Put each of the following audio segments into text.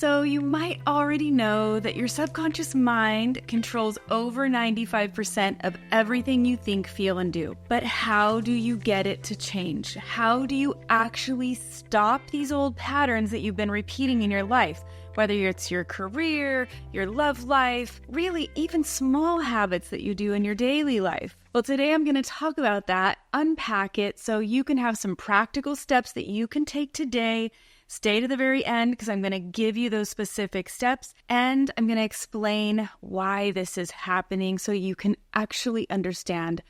So you might already know that your subconscious mind controls over 95% of everything you think, feel, and do. But how do you get it to change? How do you actually stop these old patterns that you've been repeating in your life? Whether it's your career, your love life, really even small habits that you do in your daily life. Well, today I'm going to talk about that, unpack it, so you can have some practical steps that you can take today. Stay to the very end because I'm going to give you those specific steps and I'm going to explain why this is happening so you can actually understand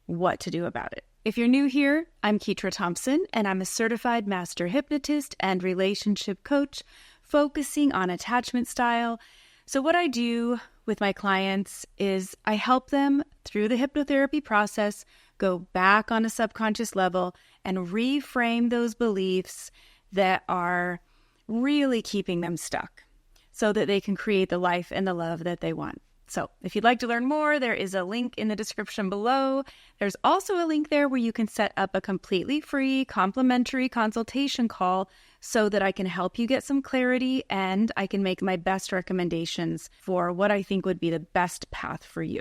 what to do about it. If you're new here, I'm Ketra Thompson and I'm a certified master hypnotist and relationship coach focusing on attachment style. So what I do with my clients is I help them through the hypnotherapy process go back on a subconscious level and reframe those beliefs that are really keeping them stuck so that they can create the life and the love that they want. So if you'd like to learn more, there is a link in the description below. There's also a link there where you can set up a completely free complimentary consultation call so that I can help you get some clarity and I can make my best recommendations for what I think would be the best path for you.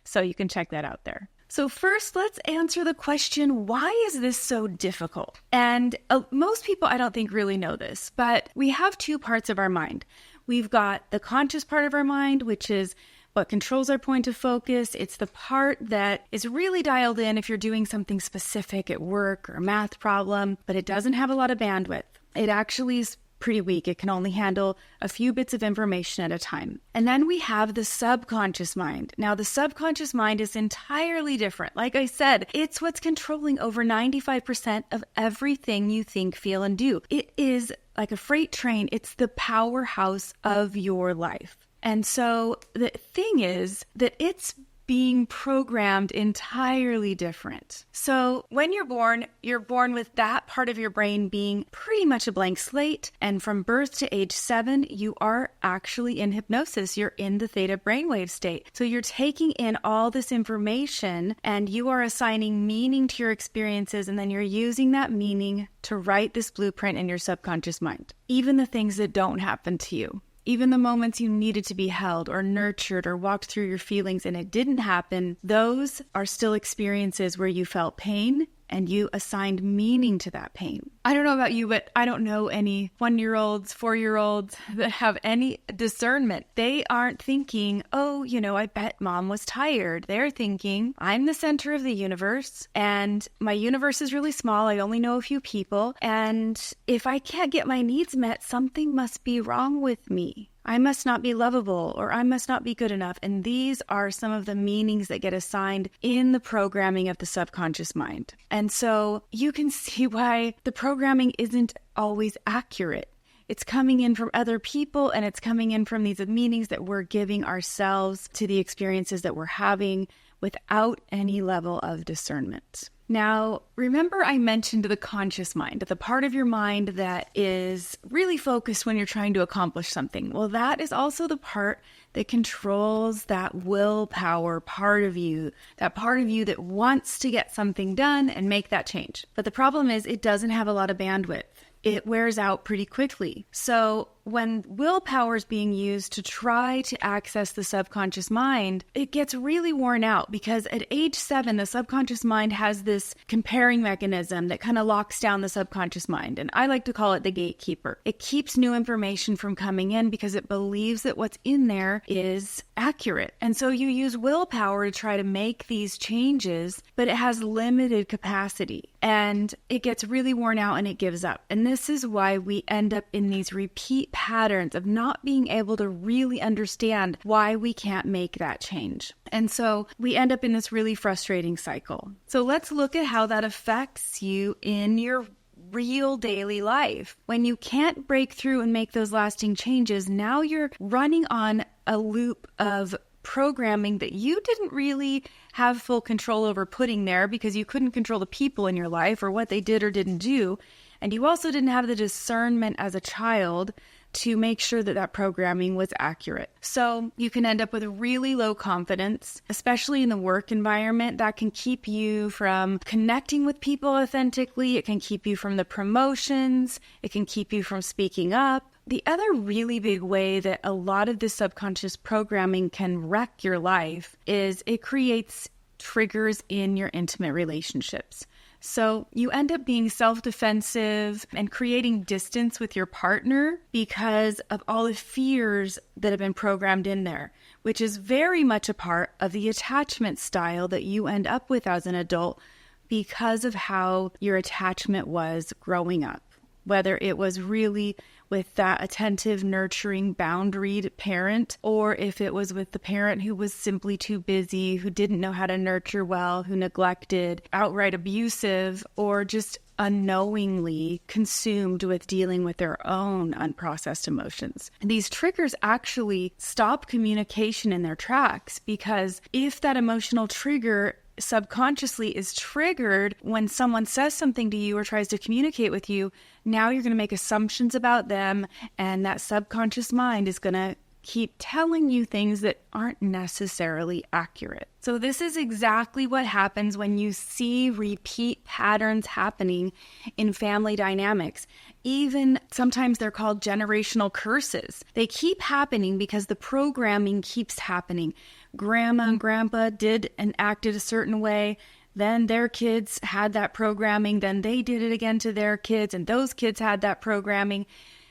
So you can check that out there. So first, let's answer the question, why is this so difficult? And most people, I don't think, really know this, but we have two parts of our mind. We've got the conscious part of our mind, which is what controls our point of focus. It's the part that is really dialed in if you're doing something specific at work or a math problem, but it doesn't have a lot of bandwidth. It actually is pretty weak. It can only handle a few bits of information at a time. And then we have the subconscious mind. Now, the subconscious mind is entirely different. Like I said, it's what's controlling over 95% of everything you think, feel, and do. It is like a freight train. It's the powerhouse of your life. And so the thing is that it's being programmed entirely different. So when you're born with that part of your brain being pretty much a blank slate. And from birth to age 7, you are actually in hypnosis. You're in the theta brainwave state. So you're taking in all this information and you are assigning meaning to your experiences. And then you're using that meaning to write this blueprint in your subconscious mind. Even the things that don't happen to you. Even the moments you needed to be held or nurtured or walked through your feelings and it didn't happen, those are still experiences where you felt pain and you assigned meaning to that pain. I don't know about you, but I don't know any 1-year-olds, 4-year-olds that have any discernment. They aren't thinking, oh, I bet mom was tired. They're thinking, I'm the center of the universe and my universe is really small. I only know a few people. And if I can't get my needs met, something must be wrong with me. I must not be lovable or I must not be good enough. And these are some of the meanings that get assigned in the programming of the subconscious mind. And so you can see why the programming isn't always accurate. It's coming in from other people and it's coming in from these meanings that we're giving ourselves to the experiences that we're having without any level of discernment. Now, remember I mentioned the conscious mind, the part of your mind that is really focused when you're trying to accomplish something. Well, that is also the part that controls that willpower part of you that wants to get something done and make that change. But the problem is it doesn't have a lot of bandwidth. It wears out pretty quickly. So when willpower is being used to try to access the subconscious mind, it gets really worn out because at age 7, the subconscious mind has this comparing mechanism that kind of locks down the subconscious mind. And I like to call it the gatekeeper. It keeps new information from coming in because it believes that what's in there is accurate. And so you use willpower to try to make these changes, but it has limited capacity and it gets really worn out and it gives up. And this is why we end up in these repeat patterns of not being able to really understand why we can't make that change. And so we end up in this really frustrating cycle. So let's look at how that affects you in your real daily life. When you can't break through and make those lasting changes, now you're running on a loop of programming that you didn't really have full control over putting there because you couldn't control the people in your life or what they did or didn't do. And you also didn't have the discernment as a child to make sure that that programming was accurate. So you can end up with a really low confidence, especially in the work environment. That can keep you from connecting with people authentically. It can keep you from the promotions. It can keep you from speaking up. The other really big way that a lot of this subconscious programming can wreck your life is it creates triggers in your intimate relationships. So you end up being self-defensive and creating distance with your partner because of all the fears that have been programmed in there, which is very much a part of the attachment style that you end up with as an adult because of how your attachment was growing up. Whether it was really with that attentive, nurturing, boundaried parent, or if it was with the parent who was simply too busy, who didn't know how to nurture well, who neglected, outright abusive, or just unknowingly consumed with dealing with their own unprocessed emotions. And these triggers actually stop communication in their tracks, because if that emotional trigger subconsciously is triggered when someone says something to you or tries to communicate with you, now you're going to make assumptions about them, and that subconscious mind is going to keep telling you things that aren't necessarily accurate. So this is exactly what happens when you see repeat patterns happening in family dynamics. Even sometimes they're called generational curses. They keep happening because the programming keeps happening. Grandma and grandpa did and acted a certain way. Then their kids had that programming. Then they did it again to their kids, and those kids had that programming.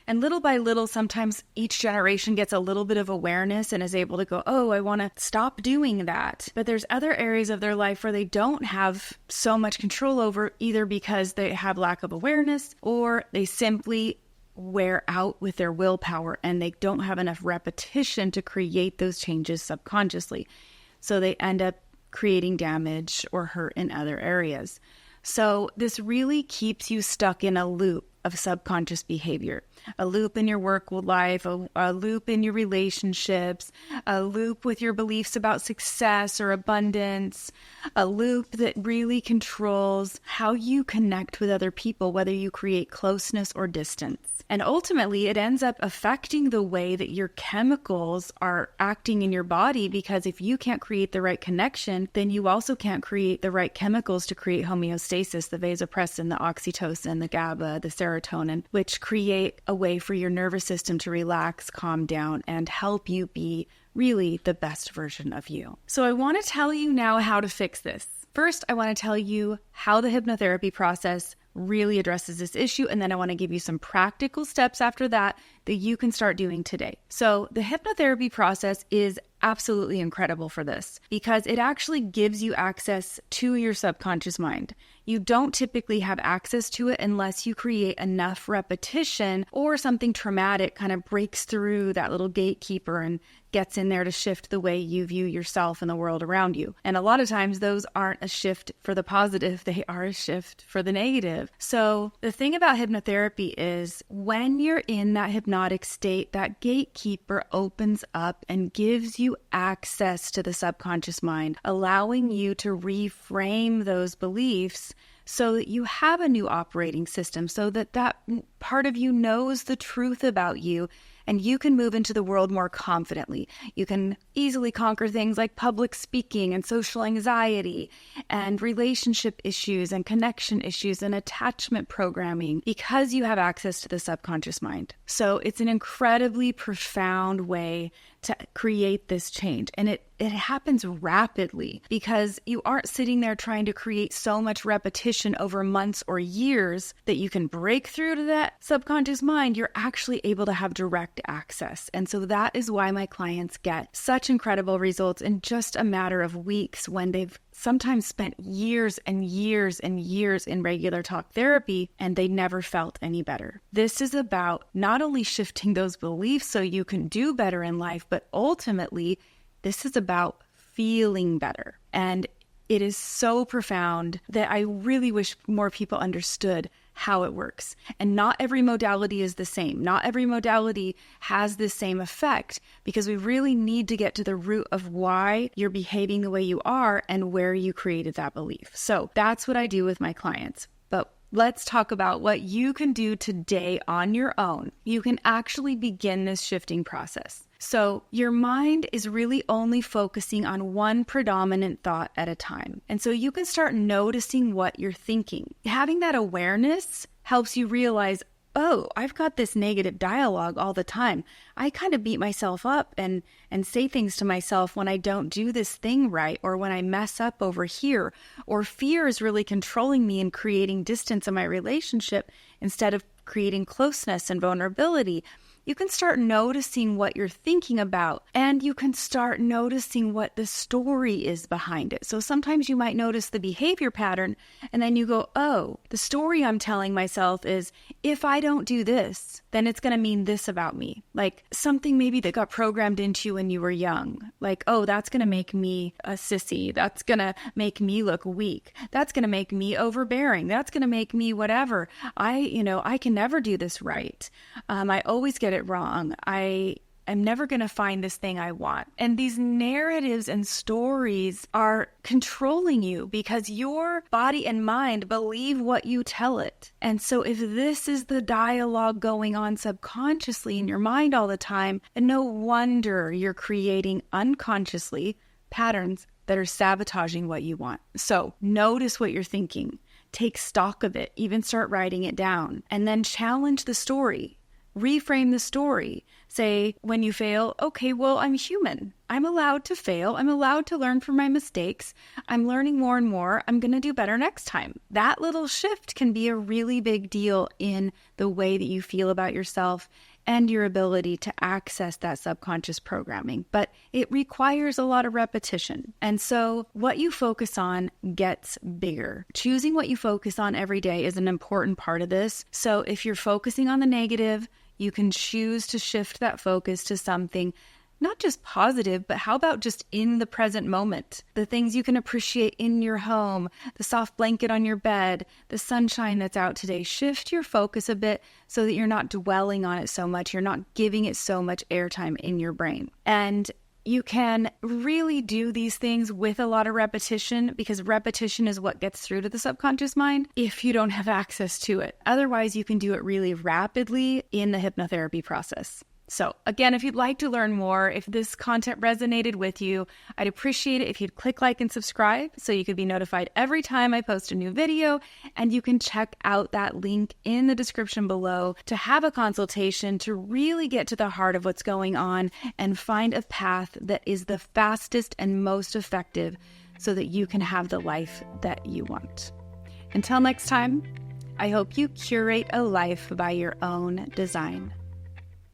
And little by little, sometimes each generation gets a little bit of awareness and is able to go, oh, I want to stop doing that. But there's other areas of their life where they don't have so much control over, either because they have lack of awareness or they simply wear out with their willpower and they don't have enough repetition to create those changes subconsciously. So they end up creating damage or hurt in other areas. So this really keeps you stuck in a loop of subconscious behavior, a loop in your work life, a loop in your relationships, a loop with your beliefs about success or abundance, a loop that really controls how you connect with other people, whether you create closeness or distance. And ultimately, it ends up affecting the way that your chemicals are acting in your body, because if you can't create the right connection, then you also can't create the right chemicals to create homeostasis, the vasopressin, the oxytocin, the GABA, the serotonin, which create a way for your nervous system to relax, calm down, and help you be really the best version of you. So I want to tell you now how to fix this. First, I want to tell you how the hypnotherapy process really addresses this issue, and then I want to give you some practical steps after that you can start doing today. So the hypnotherapy process is absolutely incredible for this, because it actually gives you access to your subconscious mind. You don't typically have access to it unless you create enough repetition or something traumatic kind of breaks through that little gatekeeper and gets in there to shift the way you view yourself and the world around you. And a lot of times those aren't a shift for the positive, they are a shift for the negative. So the thing about hypnotherapy is when you're in that hypnotic state, that gatekeeper opens up and gives you access to the subconscious mind, allowing you to reframe those beliefs so that you have a new operating system, so that that part of you knows the truth about you, and you can move into the world more confidently. You can easily conquer things like public speaking and social anxiety and relationship issues and connection issues and attachment programming, because you have access to the subconscious mind. So it's an incredibly profound way to create this change. And it happens rapidly, because you aren't sitting there trying to create so much repetition over months or years that you can break through to that subconscious mind. You're actually able to have direct access. And so that is why my clients get such incredible results in just a matter of weeks, when they've sometimes spent years and years and years in regular talk therapy and they never felt any better. This is about not only shifting those beliefs so you can do better in life, but ultimately this is about feeling better. And it is so profound that I really wish more people understood how it works. And not every modality is the same. Not every modality has the same effect, because we really need to get to the root of why you're behaving the way you are and where you created that belief. So that's what I do with my clients. But let's talk about what you can do today on your own. You can actually begin this shifting process. So your mind is really only focusing on one predominant thought at a time. And so you can start noticing what you're thinking. Having that awareness helps you realize, oh, I've got this negative dialogue all the time. I kind of beat myself up and say things to myself when I don't do this thing right, or when I mess up over here, or fear is really controlling me and creating distance in my relationship instead of creating closeness and vulnerability. You can start noticing what you're thinking about, and you can start noticing what the story is behind it. So sometimes you might notice the behavior pattern, and then you go, oh, the story I'm telling myself is, if I don't do this, then it's going to mean this about me. Like something maybe that got programmed into you when you were young. Like, oh, that's going to make me a sissy. That's going to make me look weak. That's going to make me overbearing. That's going to make me whatever. I can never do this right. I always get it wrong. I am never going to find this thing I want. And these narratives and stories are controlling you because your body and mind believe what you tell it. And so if this is the dialogue going on subconsciously in your mind all the time, then no wonder you're creating unconsciously patterns that are sabotaging what you want. So notice what you're thinking. Take stock of it. Even start writing it down. And then challenge the story. Reframe the story. Say, when you fail, okay, well, I'm human. I'm allowed to fail. I'm allowed to learn from my mistakes. I'm learning more and more. I'm going to do better next time. That little shift can be a really big deal in the way that you feel about yourself and your ability to access that subconscious programming. But it requires a lot of repetition. And so what you focus on gets bigger. Choosing what you focus on every day is an important part of this. So if you're focusing on the negative, you can choose to shift that focus to something not just positive, but how about just in the present moment? The things you can appreciate in your home, the soft blanket on your bed, the sunshine that's out today. Shift your focus a bit so that you're not dwelling on it so much. You're not giving it so much airtime in your brain. And you can really do these things with a lot of repetition, because repetition is what gets through to the subconscious mind if you don't have access to it. Otherwise, you can do it really rapidly in the hypnotherapy process. So again, if you'd like to learn more, if this content resonated with you, I'd appreciate it if you'd click like and subscribe so you could be notified every time I post a new video. And you can check out that link in the description below to have a consultation to really get to the heart of what's going on and find a path that is the fastest and most effective so that you can have the life that you want. Until next time, I hope you curate a life by your own design.